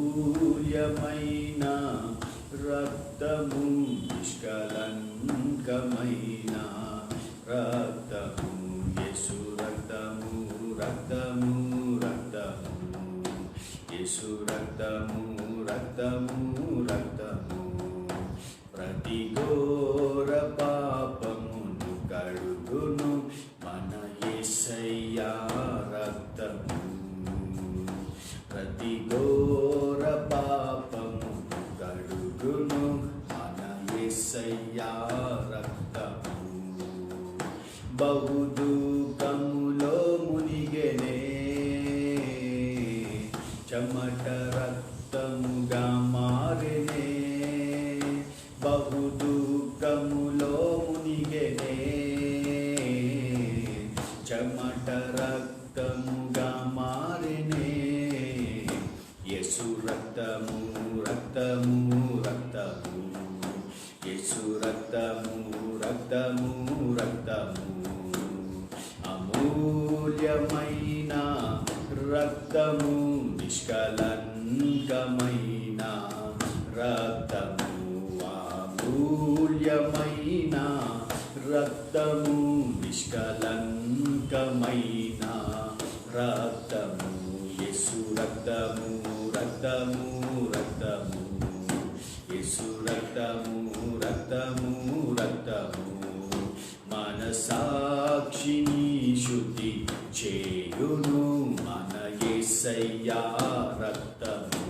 అమూల్యమైన రక్తము, నిష్కలంకమైన రక్తము, యేసు రక్తము, రక్తము, రక్తము, యేసు రక్తము, రక్తము, రక్తము, ప్రతి ఘోర పాపమును కడుగును మన యేసయ్యా రక్తము. ప్రతి ఘోర పాపమును కడుగును మన యేసయ్యా రక్తము. బహు దుఃఖములో మునిగెనే, చెమట రక్తముగా మారెనే. బహు దుఃఖములో మునిగెనే, చెమట రక్తముగా మారెనే. యేసు రక్తము, రక్తము, రక్తము, యేసు రక్తము, రక్తము, రక్తము, అమూల్యమైన రక్తము, నిష్కలంకమైన రక్తము, అమూల్యమైన రక్తము, నిష్కలంకమైన రక్తము, యేసు రక్తము, రక్తము, రక్తము, యేసు రక్తము, రక్తము, రక్తము, మన సాక్షిని శుద్ధి చేయును మన యేసయ్యా రక్తము.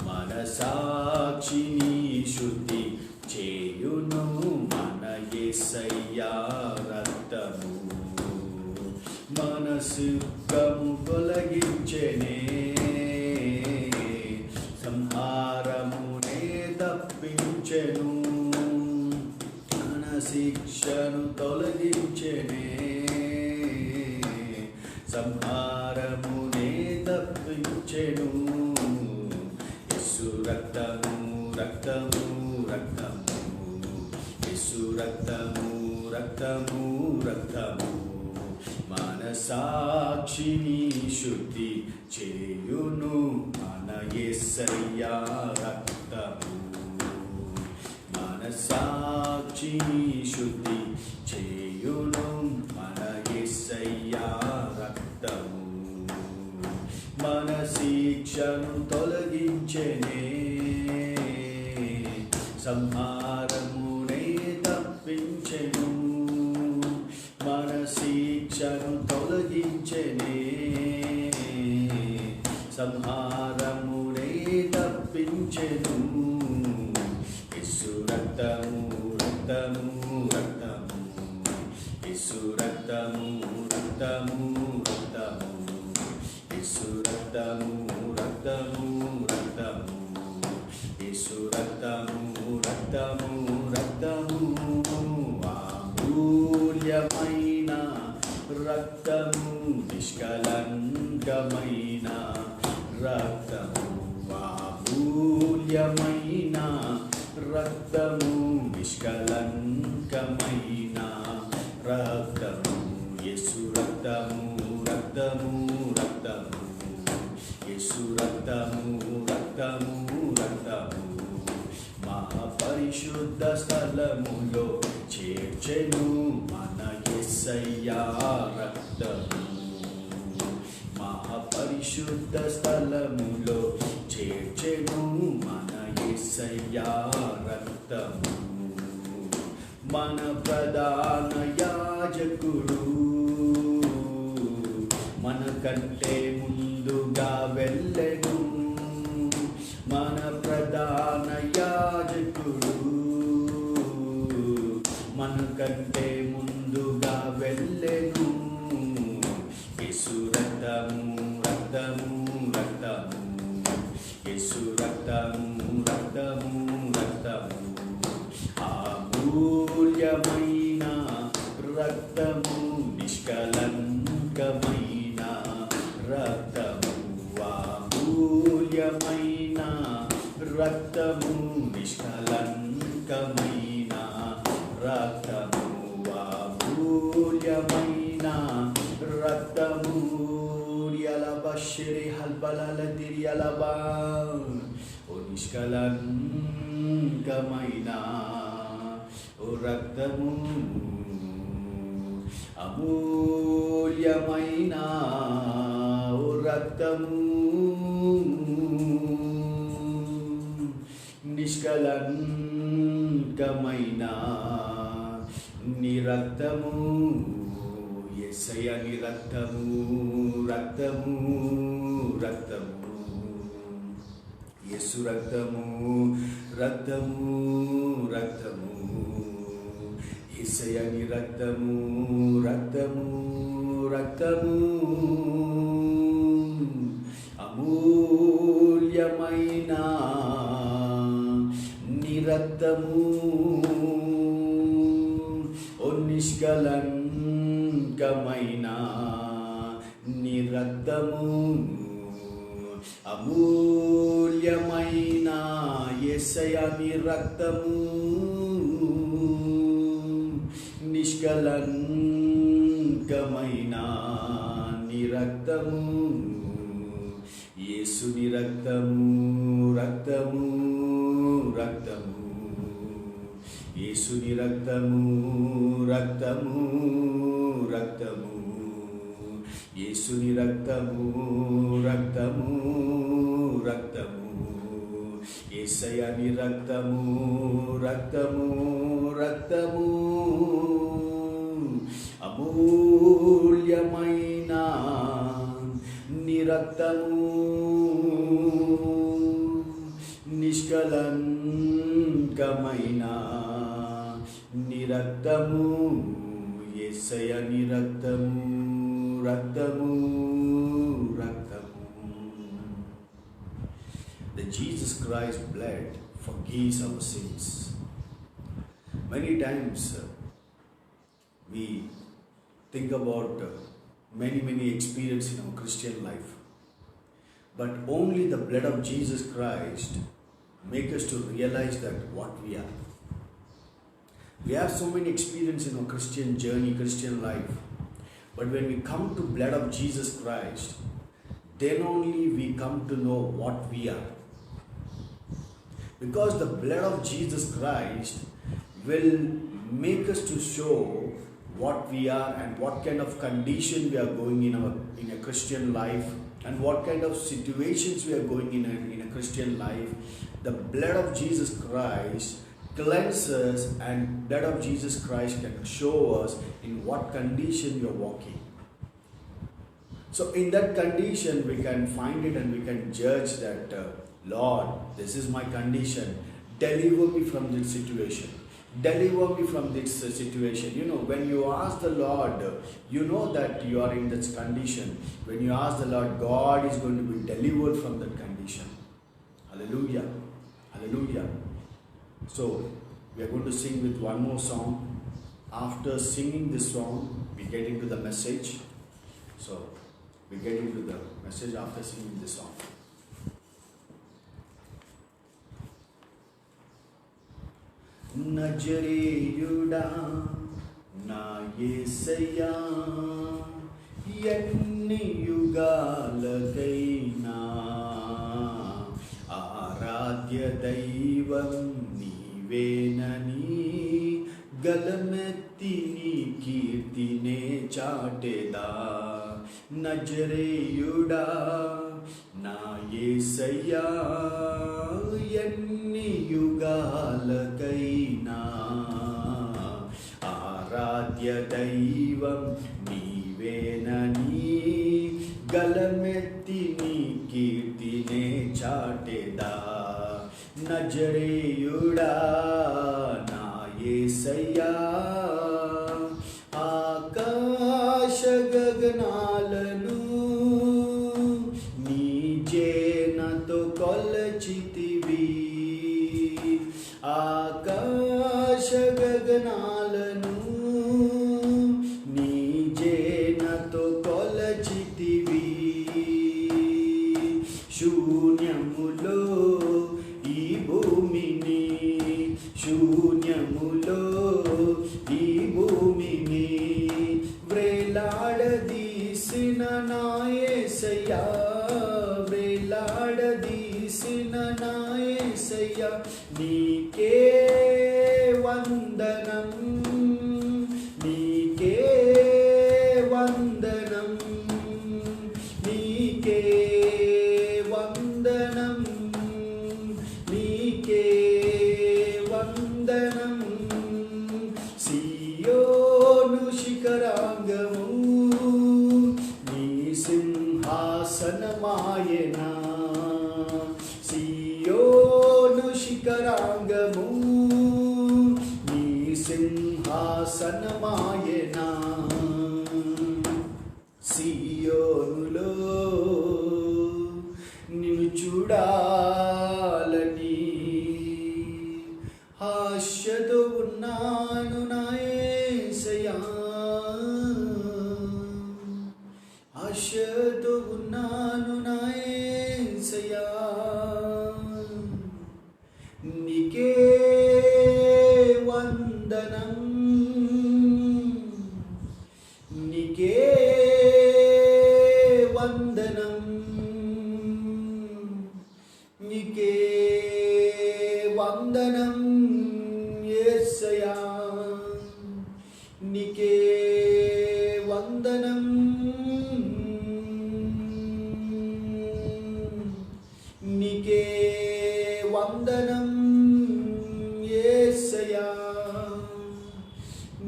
మన సాక్షిని శుద్ధి చేయును మన యేసయ్యా రక్తము. మన సుఖము తొలగించెనే, సంహారమునే తప్పించెను. మన శిక్షను తొలగించెనే, సంహారమునే తప్పించెను. యేసు రక్తము, రక్తము, రక్తము, యేసు రక్తము, రక్తము, రక్తము, మన సాక్షిని శుద్ధి చేయును మన యేసయ్యా రక్తము. మన సాక్షిని శుద్ధి చేయును మన యేసయ్యా రక్తము. మన శిక్షను తొలగించెనే, సంహారమునే తప్పించెను. మన శిక్షను తొలగించెనే, సంహారమునే తప్పించెను. యేసు రక్తము, రక్తము, రక్తము, యేసు రక్తము, రక్తము, రక్తము, యేసు రక్తము, రక్తము, రక్తము, యేసు రక్తము, రక్తము, రక్తము, అమూల్యమైన రక్తము, నిష్కలంకమైన రక్తము, అమూల్యమైన రక్తము, నిష్కలంకమైన రక్తము, యేసు రక్తము, రక్తము, రక్తము, యేసు రక్తము, రక్తము, రక్తము, మహాపరిశుద్ధ స్థలములో చేర్చెను మన యేసయ్యా రక్తము. మహాపరిశుద్ధ స్థలములో చేర్చెను మన యేసయ్యా రక్తము. మన ప్రధాన యాజకుడు మన కంటే ముందుగా వెళ్ళెను. మన ప్రధాన యాజకుడు మన కంటే ముందుగా వెళ్ళెను. యేసు రక్తము, రక్తము, రక్తము, యేసు రక్తము, రక్తము, రక్తము, అమూల్యమైన రక్తము, నిష్కలంకమైన రక్తము, అమూల్యమైన రక్తము, నిష్కలంకమైన రక్తము, అమూల్యమైన రక్తము. యలబషిరి హల్బ బలల తిరియలబా ఓ నిష్కలంకమైన ఓ రక్తము అమూల్యమైన ఓ రక్తము నిష్కలంకమైన నీ రక్తము యేసయ్య నీ రక్తము రక్తము రక్తము యేసు రక్తము రక్తము రక్తము యేసయ్య నీ రక్తము రక్తము రక్తము అమూల్యమైన నీ రక్తము ఓ నిష్కలంకమైన నీ రక్తము అమూల్యమైన యేసయ్య నీ రక్తము నిష్కలంకమైన నీ రక్తము యేసుని రక్తము రక్తము రక్తము యేసుని రక్తము రక్తము రక్తము యేసుని రక్తము రక్తము రక్తము యేసయ్య నీ రక్తము రక్తము రక్తము అమూల్యమైన నీ రక్తము నిష్కలంకమైన నీ రక్తము యేసయ్య నీ రక్తము రక్తము రక్తము. The Jesus Christ blood forgives our sins. Many times we think about many experience in our Christian life, but only the blood of Jesus Christ make us to realize that what we are. We have so many experience in our Christian journey, Christian life, but when we come to blood of Jesus Christ, then only we come to know what we are. Because the blood of Jesus Christ will make us to show what we are and what kind of condition we are going in a Christian life, and what kind of situations we are going in a Christian life. The blood of Jesus Christ cleanses, and blood of Jesus Christ can show us in what condition we are walking. So in that condition we can find it and we can judge that Lord, this is my condition, deliver me from this situation. Deliver me from this situation. You know, when you ask the Lord, you know that you are in this condition. When you ask the Lord, God is going to be delivered from that condition. Hallelujah. Hallelujah. So, we are going to sing with one more song. After singing this song, we get into the message. So, we get into the message after singing this song. నజరేయుడా నా యేసయ్యా ఎన్ని యుగాలకైనా ఆరాధ్య దైవం నీవేనని గలమెత్తి నీ కీర్తినే చాటెదా నజరేయుడా నా యేసయ్యా ఎన్ని యుగాలకైనా ఆరాధ్య దైవం నీవేనని గలమెత్తి నీ కీర్తినే చాటెదా నజరేయుడా నా యేసయ్యా ఆకాశ గగనాలను నీ చేనతో కొలచితివి ఆకాశ గగనాలను నీ చేనతో కొలచితివి శూన్యములో ఈ భూమిని శూన్యములో ఈ భూమిని వ్రేలాడదీసిన నా యేసయ్యా పడదీసిన నా యేసయ్యా నీకే వందనం, నీకే వందనం, నీకే వందనం, నీకే వందనం. సియోను శిఖరాంగము నీ సింహాసనమాయనా, సియోను శిఖరాంగము నీ సింహాసనమాయనా. సియోనులో నిన్ను చూడాలని ఆశతో ఉన్నాను నా యేసయ్యా, ఆశతో ఉన్నాను నా యేసయ్యా. నీకే వందనం, నీకే వందనం, నీకే వందనం యేసయ్యా, నీకే వందనం, నీకే వందనం యేసయ్యా,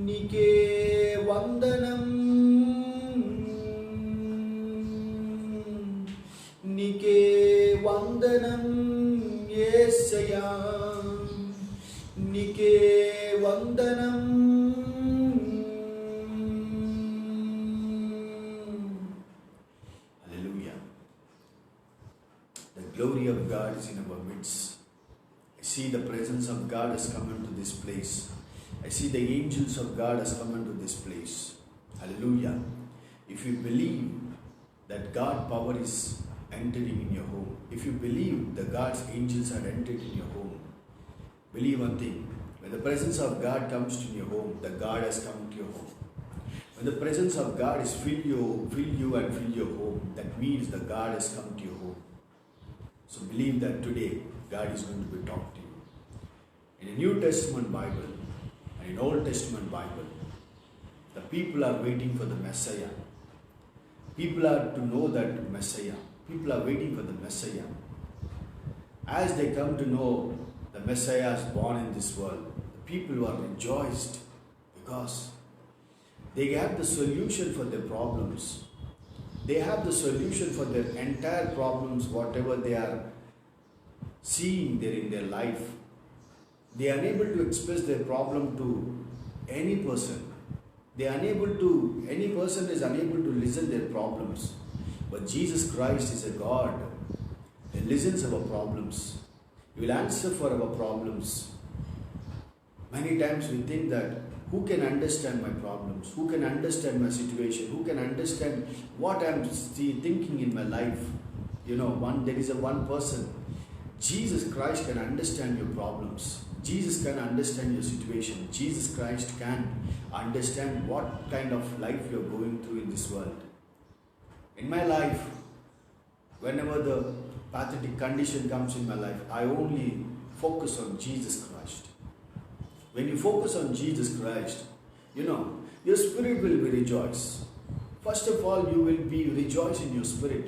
నీకే వందనం, నీకే వందనం యేసయ్యా, నీకే వందనం. Hallelujah. The glory of God is in our midst. I see the presence of God has come into this place. I see the angels of God has come into this place. Hallelujah. If you believe that God power is entering in your home, if you believe that God's angels are entered in your home, believe one thing: when the presence of God comes to your home, the God has come to your home. When the presence of God is fill you and fill your home, that means the God has come to your home. So believe that today God is going to be talking to you. In the New Testament Bible and in Old Testament Bible, the people are waiting for the Messiah. People are to know that Messiah. People are waiting for the Messiah. As they come to know the Messiah is born in this world, the people are rejoiced because they have the solution for their problems. They have the solution for their entire problems, whatever they are seeing there in their life. They are unable to express their problem to any person. Any person is unable to listen their problems. But Jesus Christ is a God. He listens our problems. He will answer for our problems. Many times we think that who can understand my problems? Who can understand my situation? Who can understand what I am thinking in my life? There is one person. Jesus Christ can understand your problems. Jesus can understand your situation. Jesus Christ can understand what kind of life you are going through in this world. In my life, whenever the pathetic condition comes in my life, I only focus on Jesus Christ. When you focus on Jesus Christ, your spirit will be rejoiced. First of all, you will be rejoiced in your spirit.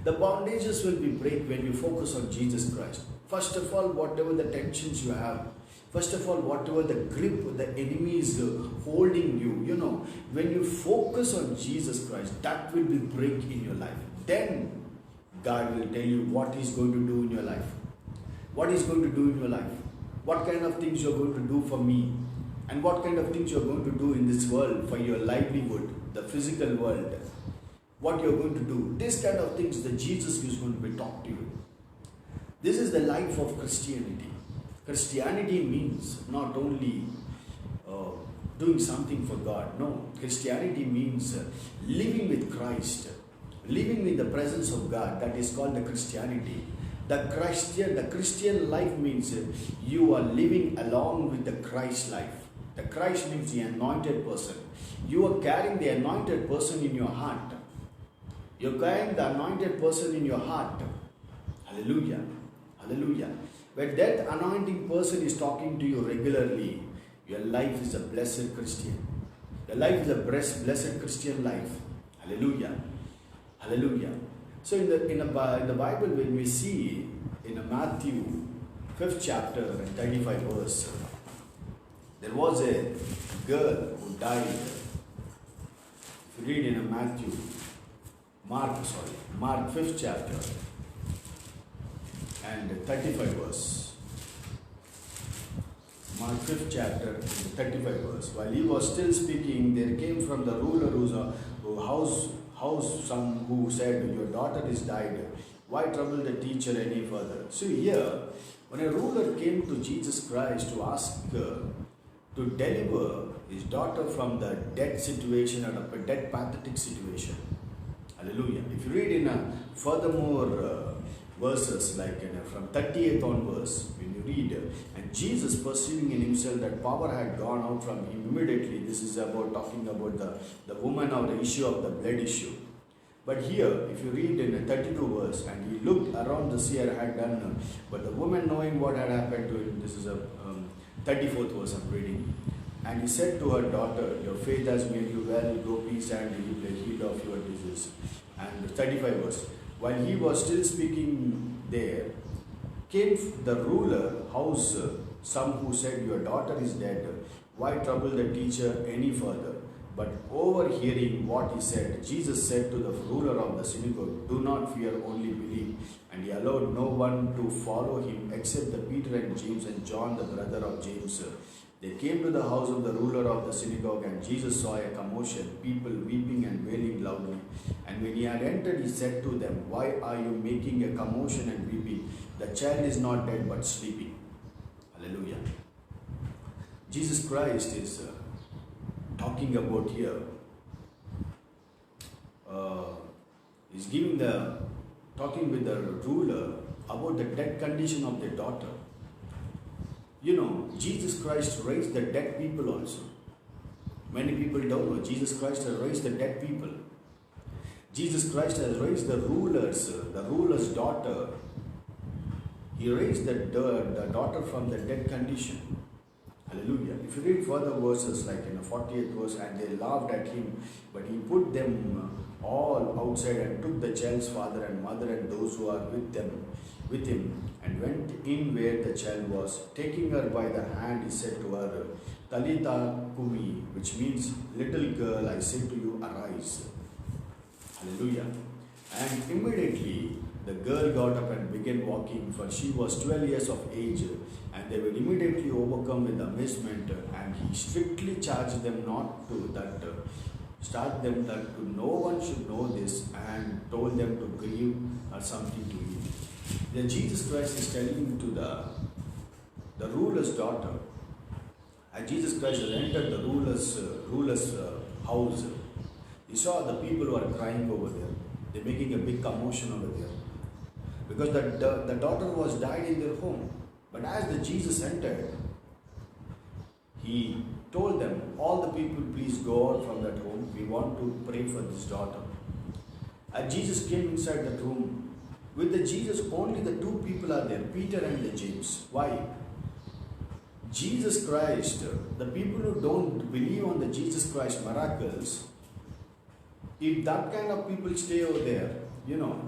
The bondages will be break when you focus on Jesus Christ. First of all, whatever the tensions you have, first of all, whatever the grip the enemy is holding you, when you focus on Jesus Christ, that will be break in your life. Then God will tell you what He's going to do in your life. What He's going to do in your life. What kind of things you're going to do for me. And what kind of things you're going to do in this world for your livelihood, the physical world. What you're going to do. This kind of things that Jesus is going to be talking to you. This is the life of Christianity. Christianity means not only doing something for God. No, Christianity means living with Christ, living in the presence of God. That is called the Christianity. The Christian life means you are living along with the Christ life. The Christ means the anointed person. You are carrying the anointed person in your heart. You're carrying the anointed person in your heart. Hallelujah. Hallelujah. When that anointing person is talking to you regularly, your life is a blessed Christian. Your life is a blessed Christian life. Hallelujah. Hallelujah. So in the Bible, when we see in Matthew 5th chapter and 35 verse, there was a girl who died. If you read in Mark 5th chapter and 35 verse. Mark 5th chapter and 35 verse. While he was still speaking, there came from the ruler whose house some who said, "Your daughter is died. Why trouble the teacher any further?" See here, when a ruler came to Jesus Christ to ask to deliver his daughter from the dead situation or a dead pathetic situation. Hallelujah. If you read in furthermore verses like from 38th onwards, when you read, and Jesus perceiving in himself that power had gone out from him immediately, this is about talking about the woman or the issue of the blood issue. But here, if you read in 32 verse, and he looked around the seer had done, but the woman knowing what had happened to him, this is a 34th verse I'm reading, and he said to her daughter, "Your faith has made you well, go peace and be healed of your disease." And 35 verse, while he was still speaking there, came the ruler house some who said, "Your daughter is dead. Why trouble the teacher any further?" But overhearing what he said, Jesus said to the ruler of the synagogue, "Do not fear, only believe." And he allowed no one to follow him except the Peter and James and John, the brother of James. They came to the house of the ruler of the synagogue, and Jesus saw a commotion, people weeping and wailing loudly. And when he had entered, he said to them, "Why are you making a commotion and weeping? The child is not dead but sleeping." Hallelujah. Jesus Christ is talking about here. He's talking with the ruler about the dead condition of their daughter. You know, Jesus Christ raised the dead people also. Many people don't know. Jesus Christ has raised the dead people. Jesus Christ has raised the ruler's daughter. He raised the daughter from the dead condition. Hallelujah. If you read further verses like in the 40th verse, and they laughed at him, but he put them all outside and took the child's father and mother and those who are with him, and went in where the child was. Taking her by the hand, he said to her, "Talitha kumi," which means, "Little girl, I say to you, arise." Hallelujah. And immediately the girl got up and began walking, for she was 12 years of age. And they were immediately overcome with amazement, and he strictly charged them that no one should know this, and told them to grieve or something to eat. Then Jesus Christ is telling to the ruler's daughter, and Jesus Christ has entered the ruler's house. He saw the people who are crying over there. They're making a big commotion over there, because the daughter was died in their home. But as the Jesus entered, he told them, "All the people, please go out from that home. We want to pray for this daughter." And Jesus came inside that room. With the Jesus, only the two people are there, Peter and the James. Why? Jesus Christ, the people who don't believe on the Jesus Christ miracles, if that kind of people stay over there,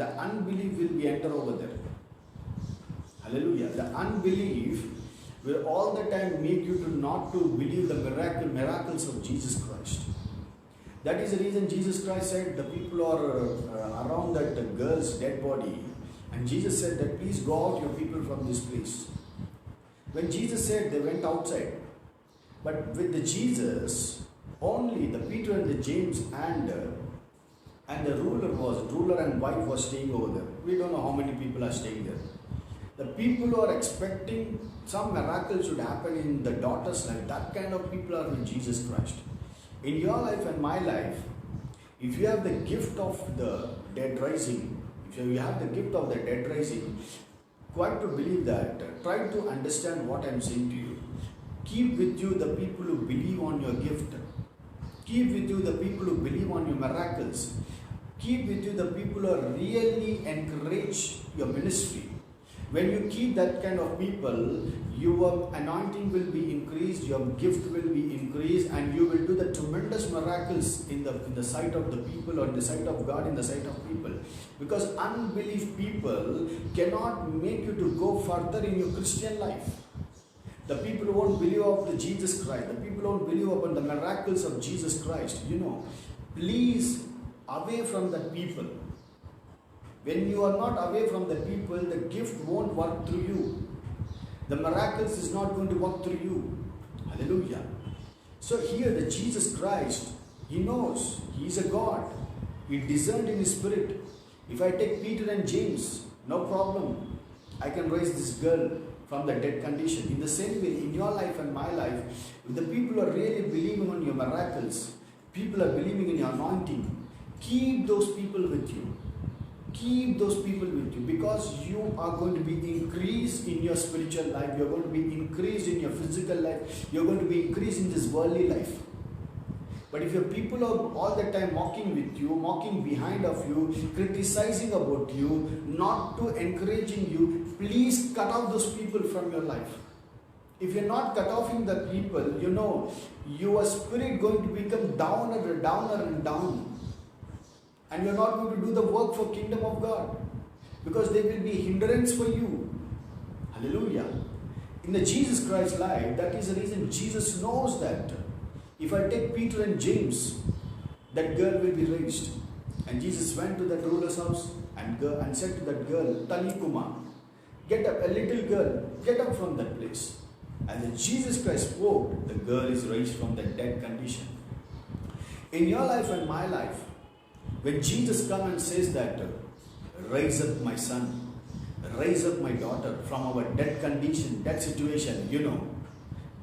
the unbelief will be enter over there. Hallelujah. The unbelief will all the time make you not to believe the miracles of Jesus Christ. That is the reason Jesus Christ said the people are around that girl's dead body, and Jesus said that, "Please go out, your people, from this place." When Jesus said, they went outside. But with the Jesus, only the Peter and the James and the ruler and wife was staying over there. We don't know how many people are staying there. The people who are expecting some miracle should happen in the daughter's life, that kind of people are with Jesus Christ. In your life and my life, if you have the gift of the dead rising, quite to believe that, try to understand what I am saying to you. Keep with you the people who believe on your gift. Keep with you the people who believe on your miracles. Keep with you the people who really encourage your ministry. When you keep that kind of people, your anointing will be increased, your gift will be increased, and you will do the tremendous miracles in the sight of the people, or in the sight of God, in the sight of people. Because unbelief people cannot make you to go further in your Christian life. The people who won't believe of the Jesus Christ, the people who won't believe upon the miracles of Jesus Christ, please away from that people. When you are not away from the people, the gift won't work through you. The miracles is not going to work through you. Hallelujah. So here the Jesus Christ, He knows, He is a God. He discerned in His spirit. If I take Peter and James, no problem. I can raise this girl from the dead condition. In the same way, in your life and my life, if the people are really believing on your miracles, people are believing in your anointing, keep those people with you. Keep those people with you, because you are going to be increased in your spiritual life, you are going to be increased in your physical life, you are going to be increased in this worldly life. But if your people are all the time mocking with you, mocking behind of you, criticizing about you, not to encouraging you, please cut off those people from your life. If you're not cut offing the people, your spirit going to become downer and downer and down. And you're not going to do the work for kingdom of God, because they will be hindrance for you. Hallelujah. In the Jesus Christ life, that is the reason Jesus knows that. If I take Peter and James, that girl will be raised. And Jesus went to that ruler's house and said to that girl, Talikuma, get up, a little girl, get up from that place. And when Jesus Christ spoke, the girl is raised from the dead condition. In your life and my life, when Jesus comes and says that, raise up my son, raise up my daughter from our dead condition, dead situation,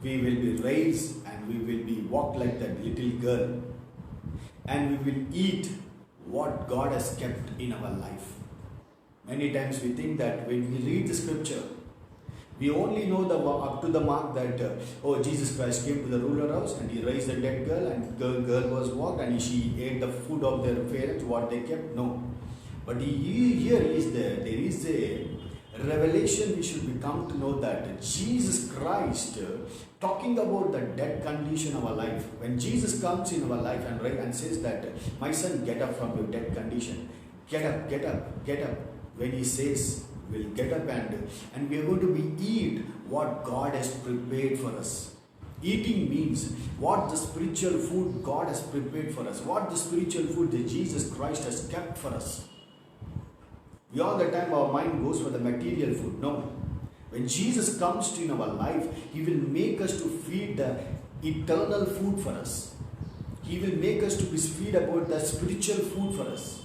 we will be raised and we will be walked like that little girl. And we will eat what God has kept in our life. Many times we think that when we read the scripture, we only know up to the mark that, Jesus Christ came to the ruler house and He raised the dead girl, and girl was walked and she ate the food of their parents, what they kept. No. But there is a revelation we should become to know that Jesus Christ, talking about the dead condition of our life, when Jesus comes in our life and says that, my son, get up from your dead condition. Get up, get up, get up. When He says, we'll get up and we are going to be eat what God has prepared for us. Eating means what the spiritual food God has prepared for us, what the spiritual food that Jesus Christ has kept for us. We all the time our mind goes for the material food. No. When Jesus comes in our life, He will make us to feed the eternal food for us. He will make us to be feed about the spiritual food for us.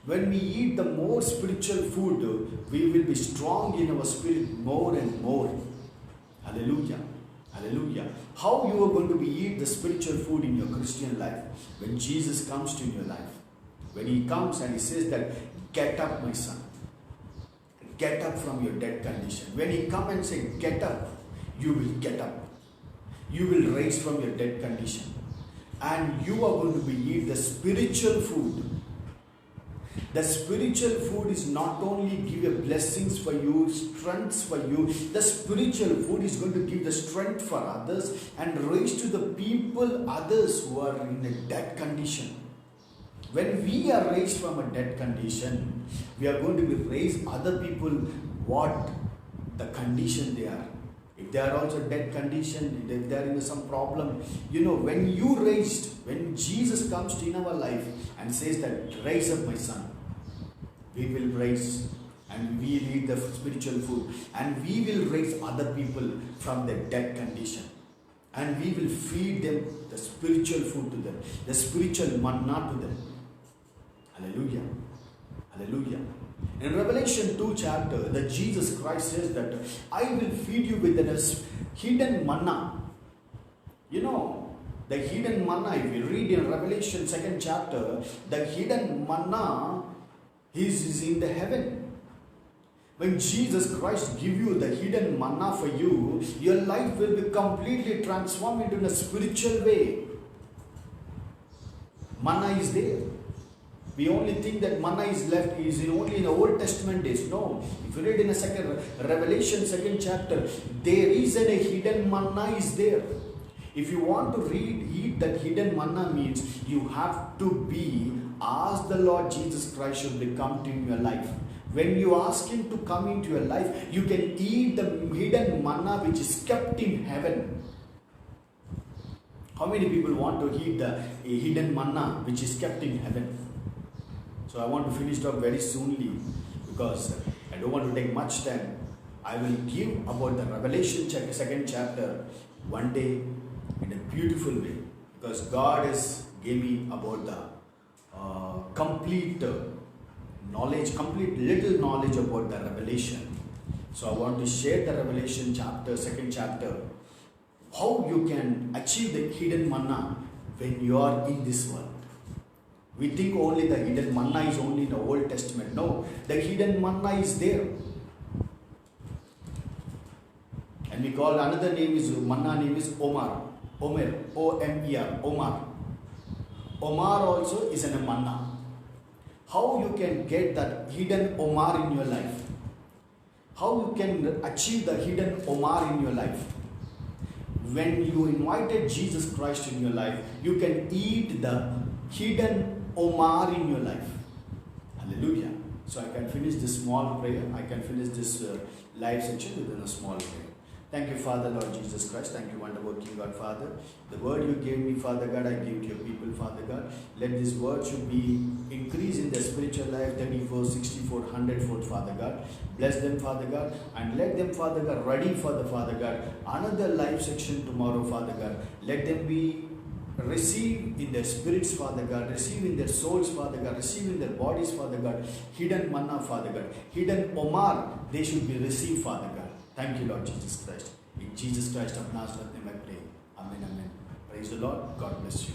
When we eat the more spiritual food, we will be strong in our spirit more and more. Hallelujah. Hallelujah. How you are going to be eat the spiritual food in your Christian life? When Jesus comes to your life. When He comes and He says that, get up my son. Get up from your dead condition. When He comes and says, get up, you will get up. You will rise from your dead condition. And you are going to be eat the spiritual food. The spiritual food is not only give you blessings for you, strengths for you. The spiritual food is going to give the strength for others and raise to the people, others who are in a dead condition. When we are raised from a dead condition, we are going to be raised other people what the condition they are. If they are also dead condition, if they are in some problem, when you raised, when Jesus comes to in our life and says that, raise up my son, we will raise and we eat the spiritual food and we will raise other people from the dead condition and we will feed them the spiritual food to them, the spiritual manna to them. Hallelujah. Hallelujah. In Revelation 2 chapter, that Jesus Christ says that I will feed you with the hidden manna. The hidden manna, if you read in Revelation 2nd chapter, the hidden manna is in the heaven. When Jesus Christ give you the hidden manna for you, your life will be completely transformed into a spiritual way. Manna is there. We only think that manna is left is only in the Old Testament days. No. If you read in the second Revelation, second chapter, there is a hidden manna is there. If you want to eat that hidden manna means you have to ask the Lord Jesus Christ should come to your life. When you ask Him to come into your life, you can eat the hidden manna which is kept in heaven. How many people want to eat the hidden manna which is kept in heaven? So I want to finish it up very soonly because I don't want to take much time. I will give about the Revelation second chapter one day in a beautiful way, because God has gave me about the complete knowledge, complete little knowledge about the Revelation. So I want to share the Revelation chapter, second chapter, how you can achieve the hidden manna when you are in this world. We think only the hidden manna is only in the Old Testament. No, the hidden manna is there. And we call another name is manna name is Omer, O-M-E-R, Omar. Omar also is in a manna. How you can get that hidden Omar in your life? How you can achieve the hidden Omar in your life? When you invited Jesus Christ in your life, you can eat the hidden Omar in your life. Hallelujah. So I can finish this small prayer. I can finish this live section within a small prayer. Thank you, Father, Lord Jesus Christ. Thank you, wonderful King God, Father. The word you gave me, Father God, I give to your people, Father God. Let this word should be increased in their spiritual life, 34, 64, 100-fold, Father God. Bless them, Father God, and let them, Father God, ready for the Father God. Another live section tomorrow, Father God. Let them be receive in their spirits, Father God, receive in their souls, Father God, receive in their bodies, Father God, hidden manna, Father God, hidden Omar, they should be received, Father God. Thank you, Lord Jesus Christ. In Jesus Christ of Nazareth name I pray. Amen, amen. Praise the Lord. God bless you.